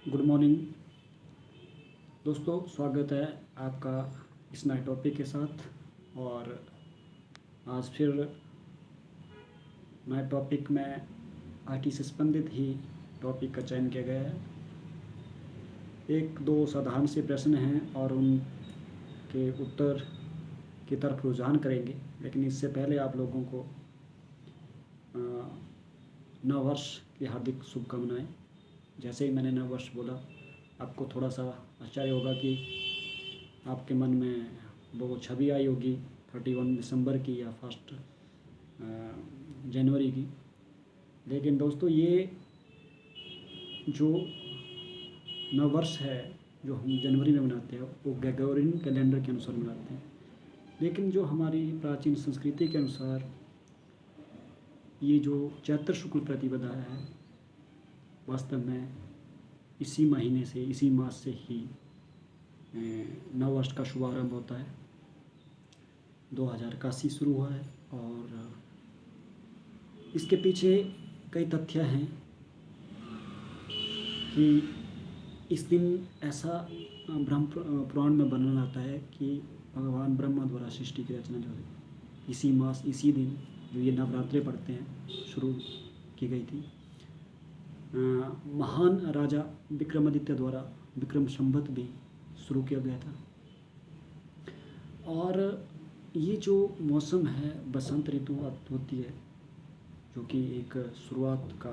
Good morning दोस्तों, स्वागत है आपका इस नए टॉपिक के साथ। और आज फिर नए टॉपिक में आईटी से संबंधित ही टॉपिक का चयन किया गया है। एक दो साधारण से प्रश्न हैं और उनके उत्तर की तरफ रुझान करेंगे, लेकिन इससे पहले आप लोगों को नव वर्ष की हार्दिक शुभकामनाएं। जैसे ही मैंने नव वर्ष बोला, आपको थोड़ा सा आश्चर्य होगा कि आपके मन में वो छवि आई होगी 31 दिसंबर की या 1 जनवरी की। लेकिन दोस्तों, ये जो नव वर्ष है जो हम जनवरी में मनाते हैं वो ग्रेगोरियन कैलेंडर के अनुसार मनाते हैं। लेकिन जो हमारी प्राचीन संस्कृति के अनुसार ये जो चैत्र शुक्ल प्रतिपदा है, वास्तव में इसी महीने से, इसी मास से ही नव वर्ष का शुभारंभ होता है। 2081 शुरू हुआ है और इसके पीछे कई तथ्य हैं कि इस दिन ऐसा ब्रह्म पुराण में वर्णन आता है कि भगवान ब्रह्मा द्वारा सृष्टि की रचना जो है इसी मास, इसी दिन जो ये नवरात्रे पढ़ते हैं शुरू की गई थी। महान राजा विक्रमादित्य द्वारा विक्रम संवत भी शुरू किया गया था। और ये जो मौसम है, बसंत ऋतु होती है, जो कि एक शुरुआत का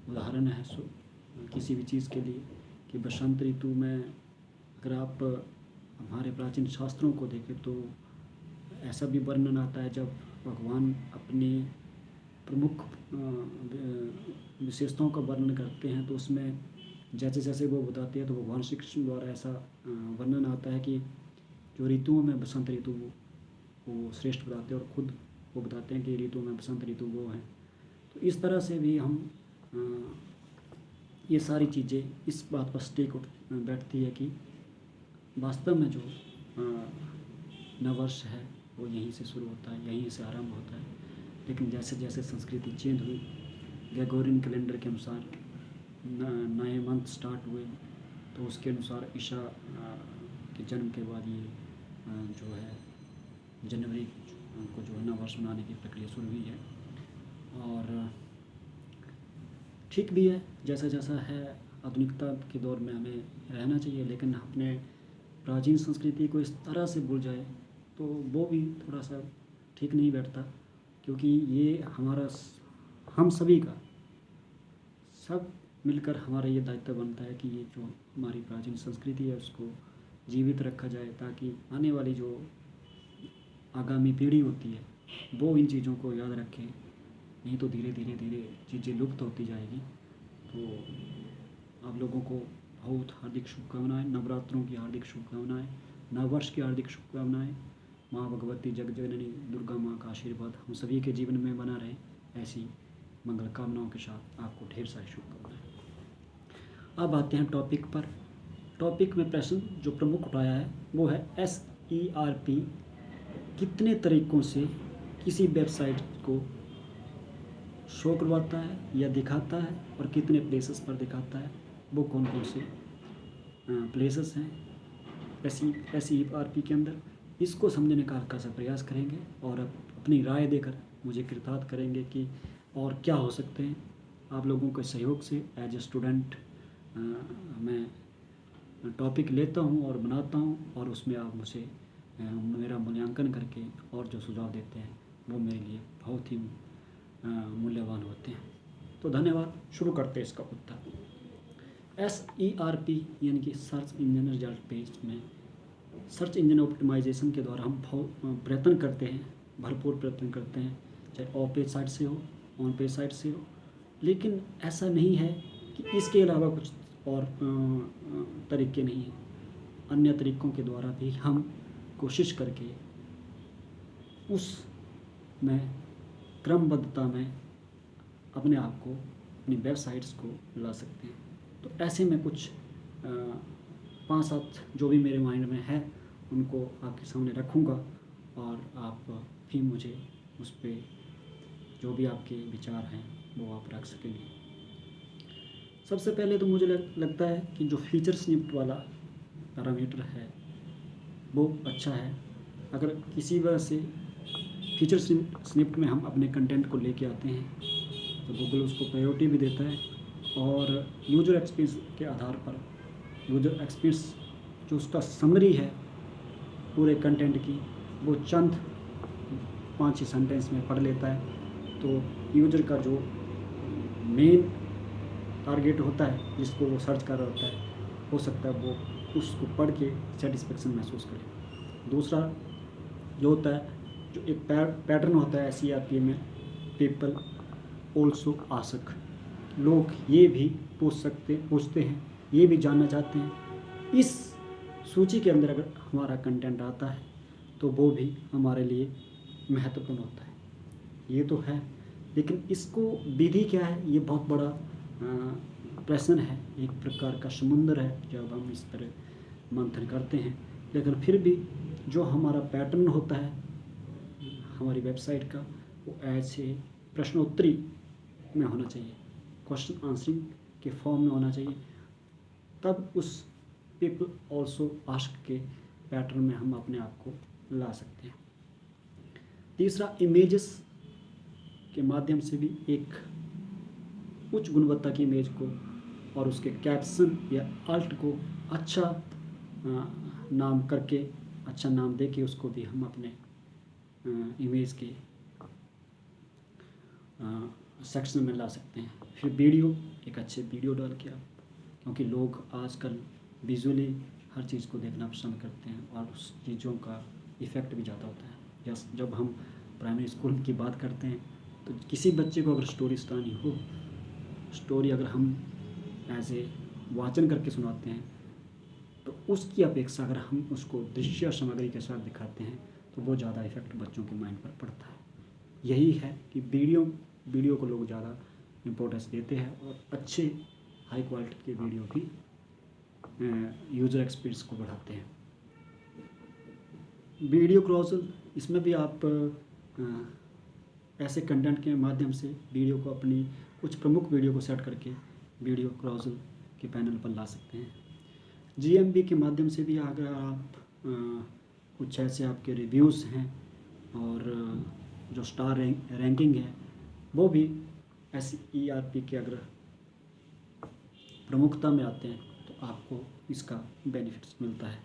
उदाहरण है किसी भी चीज़ के लिए, कि बसंत ऋतु में अगर आप हमारे प्राचीन शास्त्रों को देखें तो ऐसा भी वर्णन आता है जब भगवान अपनी प्रमुख विशेषताओं का वर्णन करते हैं तो उसमें जैसे जैसे वो बताते हैं तो भगवान श्री कृष्ण द्वारा ऐसा वर्णन आता है कि जो ऋतुओं में बसंत ऋतु वो श्रेष्ठ बताते हैं, और ख़ुद वो बताते हैं कि ऋतु में बसंत ऋतु वो है। तो इस तरह से भी हम ये सारी चीज़ें इस बात पर स्टेक बैठती है कि वास्तव में जो नववर्ष है वो यहीं से शुरू होता है, यहीं से आरंभ होता है। लेकिन जैसे जैसे संस्कृति चेंज हुई, ग्रेगोरियन कैलेंडर के अनुसार नए मंथ स्टार्ट हुए, तो उसके अनुसार ईसा के जन्म के बाद ये जो है जनवरी को जो है नव वर्ष मनाने की प्रक्रिया शुरू हुई है। और ठीक भी है, जैसा जैसा है आधुनिकता के दौर में हमें रहना चाहिए, लेकिन अपने प्राचीन संस्कृति को इस तरह से भूल जाए तो वो भी थोड़ा सा ठीक नहीं बैठता, क्योंकि ये हम सभी का, सब मिलकर हमारा ये दायित्व बनता है कि ये जो हमारी प्राचीन संस्कृति है उसको जीवित रखा जाए, ताकि आने वाली जो आगामी पीढ़ी होती है वो इन चीज़ों को याद रखे। नहीं तो धीरे धीरे धीरे चीज़ें लुप्त होती जाएगी। तो आप लोगों को बहुत हार्दिक शुभकामनाएं, नवरात्रों की हार्दिक शुभकामनाएं, नववर्ष की हार्दिक शुभकामनाएं। माँ भगवती जगजननी दुर्गा माँ का आशीर्वाद हम सभी के जीवन में बना रहे, ऐसी मंगल कामनाओं के साथ आपको ढेर सारी शुभकामनाएं। अब आते हैं टॉपिक पर। टॉपिक में प्रश्न जो प्रमुख उठाया है वो है SERP कितने तरीकों से किसी वेबसाइट को शो करवाता है या दिखाता है, और कितने प्लेसेस पर दिखाता है, वो कौन कौन से प्लेसेस हैं SERP के अंदर। इसको समझने का हल्का सा प्रयास करेंगे और अपनी राय देकर मुझे कृतार्थ करेंगे कि और क्या हो सकते हैं। आप लोगों के सहयोग से एज ए स्टूडेंट मैं टॉपिक लेता हूं और बनाता हूं, और उसमें आप मुझे मेरा मूल्यांकन करके और जो सुझाव देते हैं वो मेरे लिए बहुत ही मूल्यवान होते हैं। तो धन्यवाद। शुरू करते हैं इसका उत्तर। SERP यानी कि सर्च इंजन रिजल्ट पेज में सर्च इंजन ऑप्टिमाइजेशन के द्वारा हम बहुत प्रयत्न करते हैं, भरपूर प्रयत्न करते हैं, चाहे ऑफ पेज साइट से हो, ऑन पेज साइट से हो। लेकिन ऐसा नहीं है कि इसके अलावा कुछ और तरीके नहीं हैं। अन्य तरीकों के द्वारा भी हम कोशिश करके उस में क्रमबद्धता में अपने आप को, अपनी वेबसाइट्स को ला सकते हैं। तो ऐसे में कुछ 5-7 जो भी मेरे माइंड में है उनको आपके सामने रखूँगा, और आप भी मुझे उस पर जो भी आपके विचार हैं वो आप रख सकेंगे। सबसे पहले तो मुझे लगता है कि जो फीचर स्निप्ट वाला पैरामीटर है वो अच्छा है। अगर किसी वजह से फीचर स्निप्ट में हम अपने कंटेंट को लेके आते हैं तो गूगल उसको प्रायोरिटी भी देता है, और यूज़र एक्सपीरियंस के आधार पर यूज़र एक्सपीरियंस जो उसका समरी है पूरे कंटेंट की वो चंद 5 सेंटेंस में पढ़ लेता है। तो यूज़र का जो मेन टारगेट होता है जिसको वो सर्च कर रहा होता है, हो सकता है वो उसको पढ़ के सेटिस्फेक्शन महसूस करे। दूसरा जो होता है, जो एक पैटर्न होता है SERP में, पीपल ऑल्सो आस्क, लोग ये भी पूछते हैं, ये भी जानना चाहते हैं। इस सूची के अंदर अगर हमारा कंटेंट आता है तो वो भी हमारे लिए महत्वपूर्ण होता है। ये तो है, लेकिन इसको विधि क्या है, ये बहुत बड़ा प्रश्न है, एक प्रकार का समुंदर है जब हम इस पर मंथन करते हैं। लेकिन फिर भी जो हमारा पैटर्न होता है हमारी वेबसाइट का, वो ऐसे प्रश्नोत्तरी में होना चाहिए, क्वेश्चन आंसरिंग के फॉर्म में होना चाहिए। तब उस पीपल ऑल्सो आस्क के पैटर्न में हम अपने आप को ला सकते हैं। तीसरा, इमेजेस के माध्यम से भी एक उच्च गुणवत्ता की इमेज को और उसके कैप्शन या अल्ट को अच्छा नाम करके, अच्छा नाम दे के उसको भी हम अपने इमेज के सेक्शन में ला सकते हैं। फिर वीडियो, एक अच्छे वीडियो डाल के आप, क्योंकि लोग आजकल विजुअली हर चीज़ को देखना पसंद करते हैं और उस चीज़ों का इफ़ेक्ट भी ज़्यादा होता है। जब हम प्राइमरी स्कूल की बात करते हैं तो किसी बच्चे को अगर स्टोरी सुनानी हो, स्टोरी अगर हम ऐसे वाचन करके सुनाते हैं तो उसकी अपेक्षा अगर हम उसको दृश्य सामग्री के साथ दिखाते हैं तो वो ज़्यादा इफ़ेक्ट बच्चों के माइंड पर पड़ता है। यही है कि वीडियो को लोग ज़्यादा इम्पोर्टेंस देते हैं और अच्छे हाई क्वालिटी के वीडियो भी यूज़र एक्सपीरियंस को बढ़ाते हैं। वीडियो क्लोजल, इसमें भी आप ऐसे कंटेंट के माध्यम से वीडियो को, अपनी कुछ प्रमुख वीडियो को सेट करके वीडियो क्लोजल के पैनल पर ला सकते हैं। GMB के माध्यम से भी अगर आप कुछ ऐसे आपके रिव्यूज़ हैं और जो स्टार रैंकिंग है वो भी SERP के अगर प्रमुखता में आते हैं तो आपको इसका बेनिफिट्स मिलता है।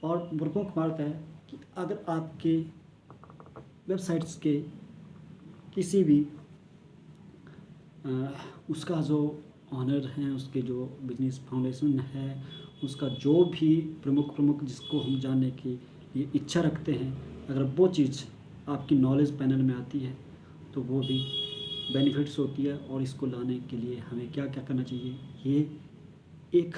और प्रमुख बात है कि अगर आपके वेबसाइट्स के किसी भी उसका जो ऑनर है, उसके जो बिजनेस फाउंडेशन है, उसका जो भी प्रमुख जिसको हम जानने की ये इच्छा रखते हैं, अगर वो चीज़ आपकी नॉलेज पैनल में आती है तो वो भी बेनिफिट्स होती है। और इसको लाने के लिए हमें क्या क्या करना चाहिए, ये एक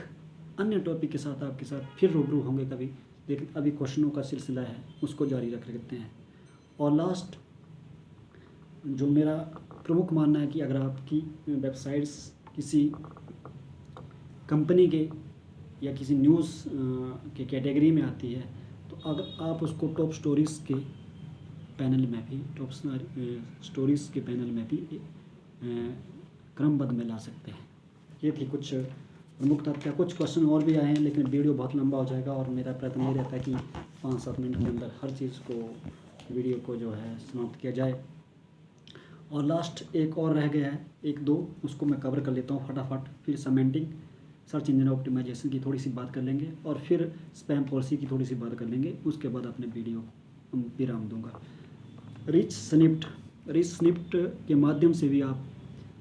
अन्य टॉपिक के साथ आपके साथ फिर रूबरू होंगे कभी, लेकिन अभी क्वेश्चनों का सिलसिला है उसको जारी रखते हैं। और लास्ट जो मेरा प्रमुख मानना है कि अगर आपकी वेबसाइट्स किसी कंपनी के या किसी न्यूज़ के कैटेगरी में आती है तो अगर आप उसको टॉप स्टोरीज़ के पैनल में भी क्रमबद्ध में ला सकते हैं। ये थी कुछ प्रमुख तथ्य। कुछ क्वेश्चन और भी आए हैं लेकिन वीडियो बहुत लंबा हो जाएगा और मेरा प्रयत्न ये रहता है कि 5-7 मिनट के अंदर हर चीज़ को, वीडियो को जो है समाप्त किया जाए। और लास्ट एक और रह गया है, 1-2, उसको मैं कवर कर लेता हूँ फटाफट। फिर सेमेंटिक, सर्च इंजन ऑप्टिमाइजेशन की थोड़ी सी बात कर लेंगे और फिर स्पैम पॉलिसी की थोड़ी सी बात कर लेंगे। उसके बाद अपने वीडियो को विराम दूंगा। रिच स्निप्ट के माध्यम से भी आप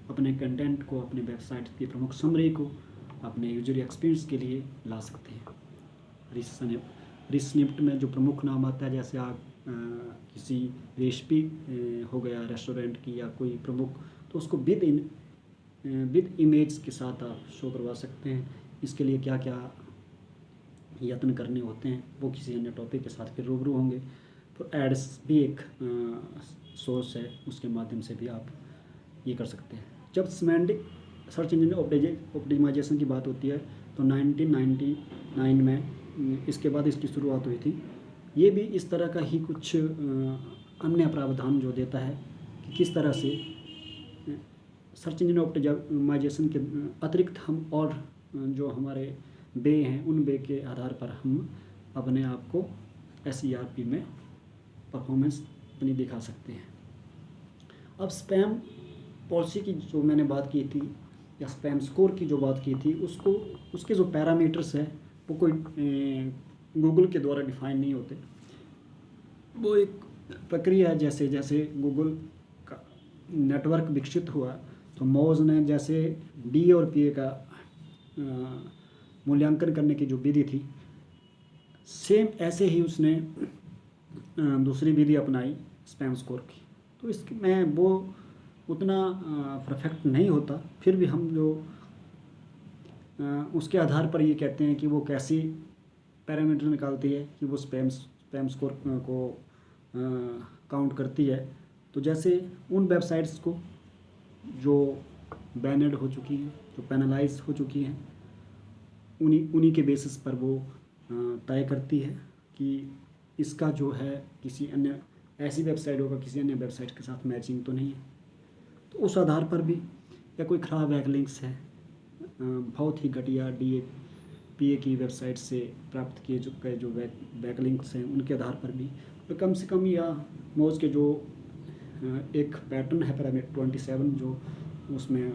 अपने कंटेंट को, अपने वेबसाइट की प्रमुख समरी को अपने यूजर एक्सपीरियंस के लिए ला सकते हैं। रिच स्निप्ट में जो प्रमुख नाम आता है, जैसे आप किसी रेसिपी हो गया रेस्टोरेंट की या कोई प्रमुख, तो उसको विद इमेज के साथ आप शो करवा सकते हैं। इसके लिए क्या क्या यत्न करने होते हैं वो किसी अन्य टॉपिक के साथ फिर रूबरू होंगे। तो एड्स भी एक सोर्स है, उसके माध्यम से भी आप ये कर सकते हैं। जब सेमेंटिक सर्च इंजन ऑप्टिमाइजेशन की बात होती है तो 1999 में इसके बाद इसकी शुरुआत हुई थी। ये भी इस तरह का ही कुछ अन्य प्रावधान जो देता है कि किस तरह से सर्च इंजन ऑप्टिमाइजेशन के अतिरिक्त हम और जो हमारे वे हैं उन वे के आधार पर हम अपने आप को SERP में परफॉर्मेंस अपनी दिखा सकते हैं। अब स्पैम पॉलिसी की जो मैंने बात की थी या स्पैम स्कोर की जो बात की थी उसके जो पैरामीटर्स है वो कोई गूगल के द्वारा डिफाइन नहीं होते। वो एक प्रक्रिया है, जैसे जैसे गूगल का नेटवर्क विकसित हुआ तो मोज ने जैसे DA और PA का मूल्यांकन करने की जो विधि थी, सेम ऐसे ही उसने दूसरी विधि अपनाई स्पैम स्कोर की। तो इसमें वो उतना परफेक्ट नहीं होता, फिर भी हम जो उसके आधार पर ये कहते हैं कि वो कैसी पैरामीटर निकालती है कि वो स्पैम स्कोर को काउंट करती है। तो जैसे उन वेबसाइट्स को जो बैनड हो चुकी हैं, जो पेनलाइज हो चुकी हैं, उन्हीं के बेसिस पर वो तय करती है कि इसका जो है किसी अन्य ऐसी वेबसाइट होगा किसी अन्य वेबसाइट के साथ मैचिंग तो नहीं है। तो उस आधार पर भी, या कोई ख़राब बैकलिंक्स है, बहुत ही घटिया DA PA की वेबसाइट से प्राप्त किए गए जो बैकलिंक्स हैं उनके आधार पर भी, तो कम से कम या मोज के जो एक पैटर्न है पैरामीटर 27 जो उसमें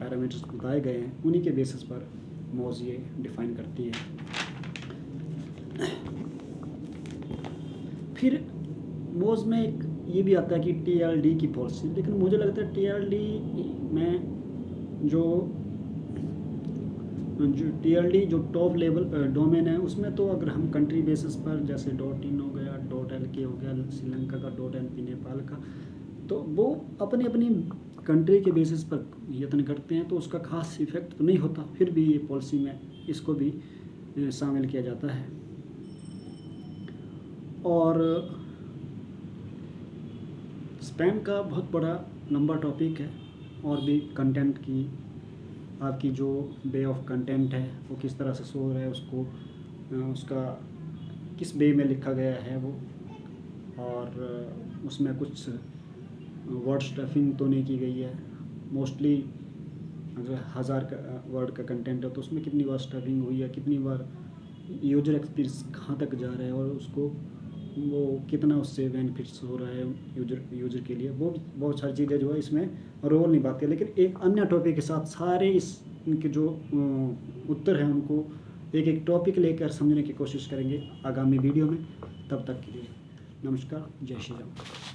पैरामीटर्स बताए गए हैं उन्हीं के बेसिस पर मोज ये डिफ़ाइन करती है। फिर मोज में एक ये भी आता है कि TLD की पॉलिसी, लेकिन मुझे लगता है TLD में जो TLD जो टॉप लेवल डोमेन है उसमें तो अगर हम कंट्री बेसिस पर जैसे .in हो गया, .lk हो गया श्रीलंका का, .np नेपाल का, तो वो अपनी अपनी कंट्री के बेसिस पर यत्न करते हैं, तो उसका खास इफेक्ट तो नहीं होता। फिर भी ये पॉलिसी में इसको भी शामिल किया जाता है। और स्पैम का बहुत बड़ा लंबा टॉपिक है, और भी कंटेंट की आपकी जो वे ऑफ कंटेंट है वो किस तरह से शो हो रहा है, उसका किस वे में लिखा गया है वो, और उसमें कुछ वर्ड स्टफिंग तो नहीं की गई है। मोस्टली अगर 1000 का वर्ड का कंटेंट है तो उसमें कितनी बार स्टफिंग हुई है, कितनी बार यूजर एक्सपीरियंस कहाँ तक जा रहा है, और उसको वो कितना उससे बेनिफिट्स हो रहा है यूजर के लिए, वो बहुत सारी चीज़ें जो है इसमें रोल निभाती है। लेकिन एक अन्य टॉपिक के साथ सारे इनके जो उत्तर हैं उनको एक एक टॉपिक लेकर समझने की कोशिश करेंगे आगामी वीडियो में। तब तक के लिए नमस्कार, जय श्री राम।